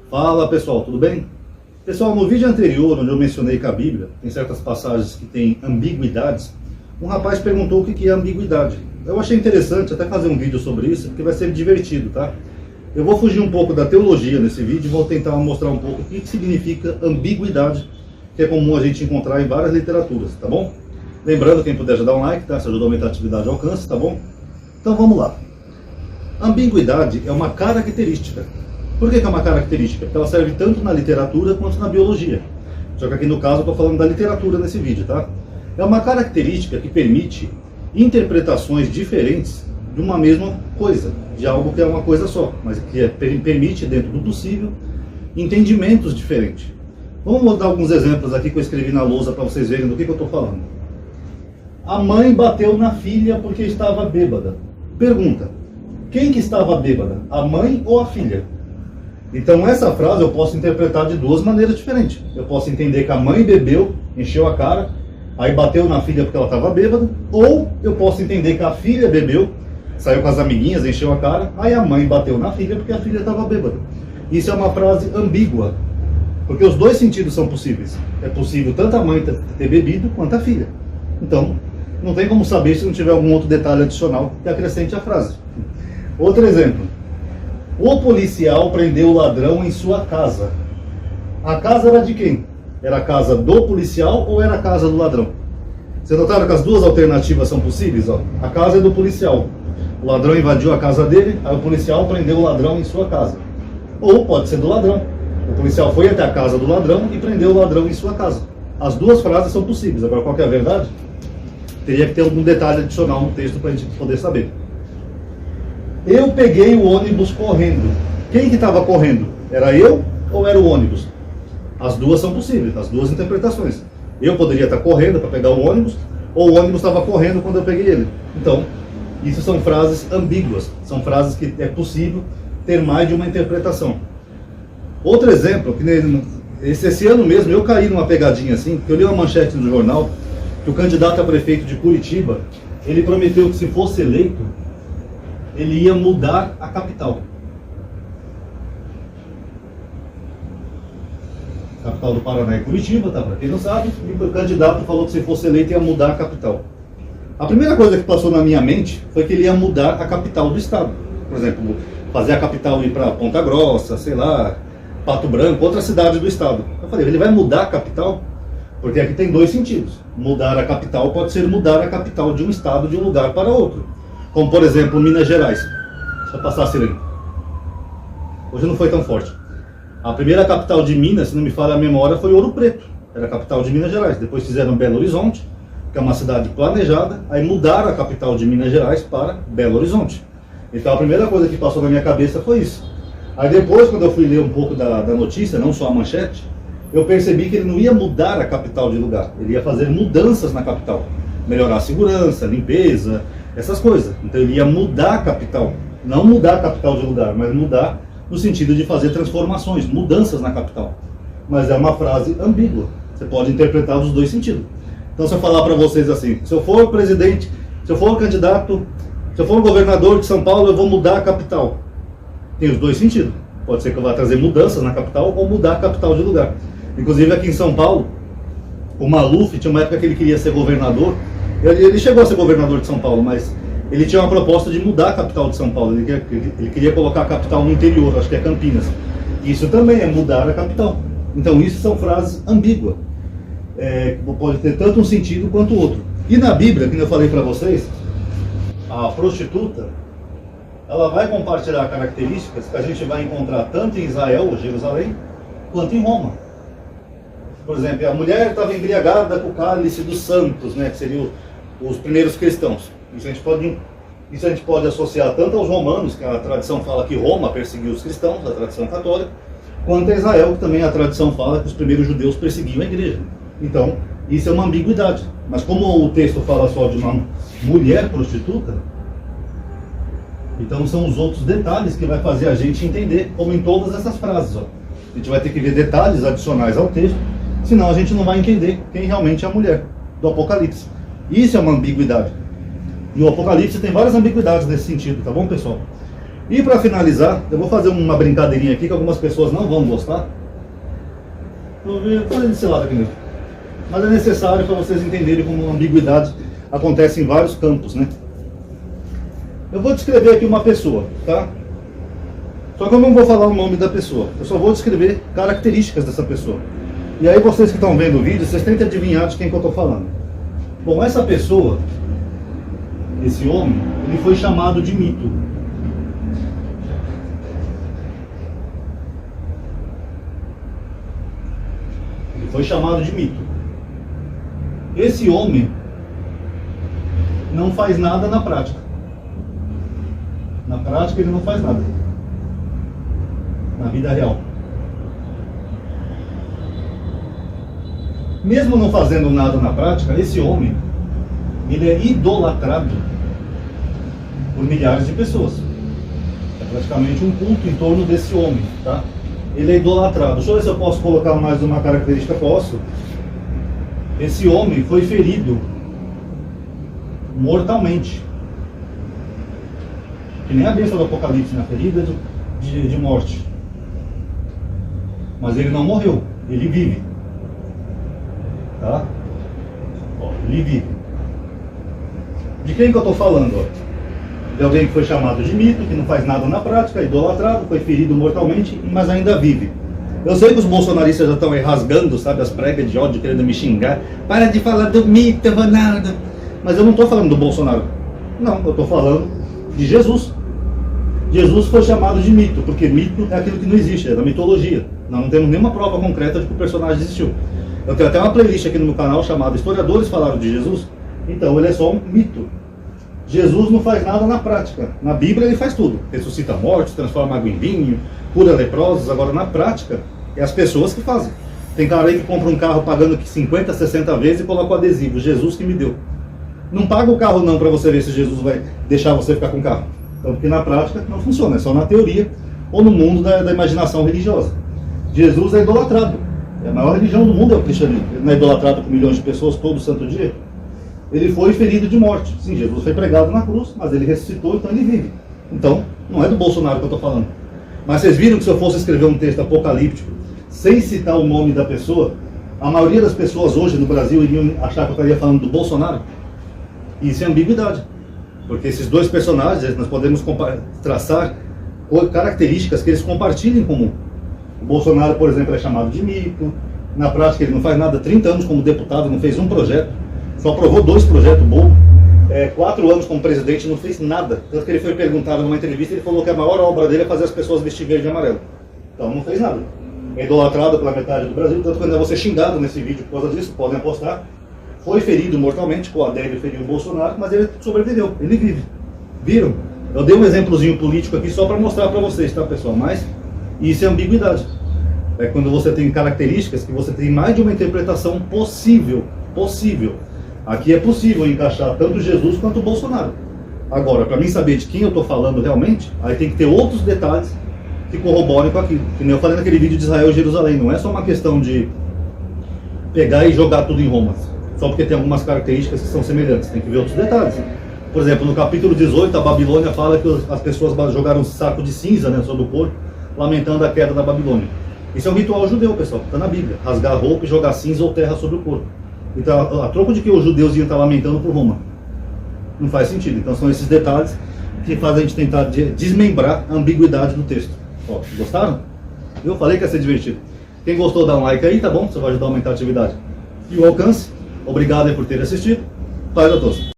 Fala pessoal, tudo bem? Pessoal, no vídeo anterior, onde eu mencionei que a Bíblia tem certas passagens que tem ambiguidades, um rapaz perguntou o que é ambiguidade. Eu achei interessante até fazer um vídeo sobre isso, porque vai ser divertido, tá? Eu vou fugir um pouco da teologia nesse vídeo e vou tentar mostrar um pouco o que significa ambiguidade, que é comum a gente encontrar em várias literaturas, tá bom? Lembrando, quem puder já dar um like, tá? Isso ajuda a aumentar a atividade e alcance, tá bom? Então vamos lá. Ambiguidade é uma característica. Por que é uma característica? Porque ela serve tanto na literatura quanto na biologia. Só que aqui no caso eu estou falando da literatura nesse vídeo, tá? É uma característica que permite interpretações diferentes de uma mesma coisa, de algo que é uma coisa só, mas que permite, dentro do possível, entendimentos diferentes. Vamos dar alguns exemplos aqui que eu escrevi na lousa para vocês verem do que eu estou falando. A mãe bateu na filha porque estava bêbada. Pergunta: quem que estava bêbada? A mãe ou a filha? Então essa frase eu posso interpretar de duas maneiras diferentes. Eu posso entender que a mãe bebeu, encheu a cara, aí bateu na filha porque ela estava bêbada. Ou eu posso entender que a filha bebeu, saiu com as amiguinhas, encheu a cara, aí a mãe bateu na filha porque a filha estava bêbada. Isso é uma frase ambígua, porque os dois sentidos são possíveis. É possível tanto a mãe ter bebido quanto a filha. Então não tem como saber se não tiver algum outro detalhe adicional que acrescente a frase. Outro exemplo. O policial prendeu o ladrão em sua casa. A casa era de quem? Era a casa do policial ou era a casa do ladrão? Vocês notaram que as duas alternativas são possíveis? Ó? A casa é do policial. O ladrão invadiu a casa dele, aí o policial prendeu o ladrão em sua casa. Ou pode ser do ladrão. O policial foi até a casa do ladrão e prendeu o ladrão em sua casa. As duas frases são possíveis. Agora, qual que é a verdade? Teria que ter algum detalhe adicional no texto para a gente poder saber. Eu peguei o ônibus correndo. Quem que estava correndo? Era eu ou era o ônibus? As duas são possíveis, as duas interpretações. Eu poderia estar correndo para pegar o ônibus, ou o ônibus estava correndo quando eu peguei ele. Então, isso são frases ambíguas. São frases que é possível ter mais de uma interpretação. Outro exemplo, que esse ano mesmo eu caí numa pegadinha assim, porque eu li uma manchete no jornal que o candidato a prefeito de Curitiba, ele prometeu que se fosse eleito, ele ia mudar a capital. A capital do Paraná é Curitiba, tá? Para quem não sabe, e o candidato falou que se fosse eleito ia mudar a capital. A primeira coisa que passou na minha mente foi que ele ia mudar a capital do estado. Por exemplo, fazer a capital ir para Ponta Grossa, sei lá, Pato Branco, outra cidade do estado. Eu falei, ele vai mudar a capital? Porque aqui tem dois sentidos. Mudar a capital pode ser mudar a capital de um estado de um lugar para outro. Como, por exemplo, Minas Gerais. Deixa eu passar a sirene. Hoje não foi tão forte. A primeira capital de Minas, se não me falha a memória, foi Ouro Preto. Era a capital de Minas Gerais. Depois fizeram Belo Horizonte, que é uma cidade planejada. Aí mudaram a capital de Minas Gerais para Belo Horizonte. Então a primeira coisa que passou na minha cabeça foi isso. Aí depois, quando eu fui ler um pouco da notícia, não só a manchete, eu percebi que ele não ia mudar a capital de lugar. Ele ia fazer mudanças na capital. Melhorar a segurança, limpeza, essas coisas. Então ele ia mudar a capital. Não mudar a capital de lugar, mas mudar no sentido de fazer transformações, mudanças na capital. Mas é uma frase ambígua. Você pode interpretar dos dois sentidos. Então se eu falar para vocês assim, se eu for presidente, se eu for candidato, se eu for governador de São Paulo, eu vou mudar a capital. Tem os dois sentidos. Pode ser que eu vá trazer mudanças na capital ou mudar a capital de lugar. Inclusive aqui em São Paulo, o Maluf tinha uma época que ele queria ser governador. Ele chegou a ser governador de São Paulo, mas ele tinha uma proposta de mudar a capital de São Paulo. Ele queria colocar a capital no interior, acho que é Campinas. Isso também é mudar a capital. Então isso são frases ambíguas. Pode ter tanto um sentido quanto o outro. E na Bíblia, como eu falei para vocês, a prostituta, ela vai compartilhar características que a gente vai encontrar tanto em Israel, ou Jerusalém, quanto em Roma. Por exemplo, a mulher estava embriagada com o cálice dos santos, né, que seriam os primeiros cristãos. Isso a gente pode associar tanto aos romanos, que a tradição fala que Roma perseguiu os cristãos, a tradição católica, quanto a Israel, que também a tradição fala que os primeiros judeus perseguiam a igreja. Então, isso é uma ambiguidade. Mas como o texto fala só de uma mulher prostituta, então são os outros detalhes que vai fazer a gente entender, como em todas essas frases. Ó. A gente vai ter que ver detalhes adicionais ao texto, senão a gente não vai entender quem realmente é a mulher do Apocalipse. Isso é uma ambiguidade. E o Apocalipse tem várias ambiguidades nesse sentido, tá bom, pessoal? E para finalizar, eu vou fazer uma brincadeirinha aqui que algumas pessoas não vão gostar. Vou fazer desse lado aqui mesmo. Mas é necessário para vocês entenderem como a ambiguidade acontece em vários campos, né? Eu vou descrever aqui uma pessoa, tá? Só que eu não vou falar o nome da pessoa, eu só vou descrever características dessa pessoa. E aí vocês que estão vendo o vídeo, vocês tentem adivinhar de quem que eu estou falando. Bom, essa pessoa, esse homem, ele foi chamado de mito. Ele foi chamado de mito. Esse homem não faz nada na prática. Na prática ele não faz nada. Na vida real. Mesmo não fazendo nada na prática, esse homem, ele é idolatrado por milhares de pessoas. É praticamente um culto em torno desse homem, tá? Ele é idolatrado. Deixa eu ver se eu posso colocar mais uma característica. Posso. Esse homem foi ferido mortalmente. Que nem a bênção do Apocalipse, na ferida de morte. Mas ele não morreu, ele vive. Tá? Ó, ele vive. De quem que eu estou falando? Ó? De alguém que foi chamado de mito, que não faz nada na prática, idolatrado, foi ferido mortalmente, mas ainda vive. Eu sei que os bolsonaristas já estão aí rasgando, sabe, as pregas de ódio, querendo me xingar. Para de falar do mito, Ronaldo. Mas eu não estou falando do Bolsonaro. Não, eu estou falando de Jesus. Jesus foi chamado de mito, porque mito é aquilo que não existe, é da mitologia. Nós não temos nenhuma prova concreta de que o personagem existiu. Eu tenho até uma playlist aqui no meu canal chamada Historiadores Falaram de Jesus. Então ele é só um mito. Jesus não faz nada na prática. Na Bíblia ele faz tudo. Ressuscita mortos, transforma água em vinho, cura leprosos. Agora na prática é as pessoas que fazem. Tem cara aí que compra um carro pagando 50, 60 vezes e coloca o adesivo, Jesus que me deu. Não paga o carro não para você ver se Jesus vai deixar você ficar com o carro. Então, porque na prática não funciona, é só na teoria ou no mundo da imaginação religiosa. Jesus é idolatrado. A maior religião do mundo é o cristianismo. Ele não é idolatrado por milhões de pessoas todo santo dia. Ele foi ferido de morte. Sim, Jesus foi pregado na cruz, mas ele ressuscitou, então ele vive. Então, não é do Bolsonaro que eu estou falando. Mas vocês viram que se eu fosse escrever um texto apocalíptico, sem citar o nome da pessoa, a maioria das pessoas hoje no Brasil iriam achar que eu estaria falando do Bolsonaro? Isso é ambiguidade. Porque esses dois personagens, nós podemos traçar características que eles compartilham em comum. O Bolsonaro, por exemplo, é chamado de mito. Na prática ele não faz nada. 30 anos como deputado, não fez um projeto. Só aprovou 2 projetos bons. 4 anos como presidente, não fez nada. Tanto que ele foi perguntado numa entrevista, ele falou que a maior obra dele é fazer as pessoas vestir verde e amarelo. Então não fez nada. É idolatrado pela metade do Brasil, tanto que ainda vou ser xingado nesse vídeo por causa disso, podem apostar. Foi ferido mortalmente, com a Adélio feriu o Bolsonaro, mas ele sobreviveu, ele vive. Viram? Eu dei um exemplozinho político aqui só para mostrar para vocês, tá, pessoal? Mas isso é ambiguidade. É quando você tem características que você tem mais de uma interpretação possível. Aqui é possível encaixar tanto Jesus quanto o Bolsonaro. Agora, para mim saber de quem eu estou falando realmente, aí tem que ter outros detalhes que corroborem com aquilo. Que nem eu falei naquele vídeo de Israel e Jerusalém. Não é só uma questão de pegar e jogar tudo em Roma. Só porque tem algumas características que são semelhantes. Tem que ver outros detalhes. Por exemplo, no capítulo 18, a Babilônia fala que as pessoas jogaram um saco de cinza, né, sobre o corpo, lamentando a queda da Babilônia. Isso é um ritual judeu, pessoal. Está na Bíblia. Rasgar a roupa e jogar cinza ou terra sobre o corpo. Então, a troco de que os judeus iam estar lamentando por Roma. Não faz sentido. Então, são esses detalhes que fazem a gente tentar desmembrar a ambiguidade do texto. Ó, gostaram? Eu falei que ia ser divertido. Quem gostou, dá um like aí, tá bom? Você vai ajudar a aumentar a atividade e o alcance. Obrigado aí por ter assistido. Paz a todos.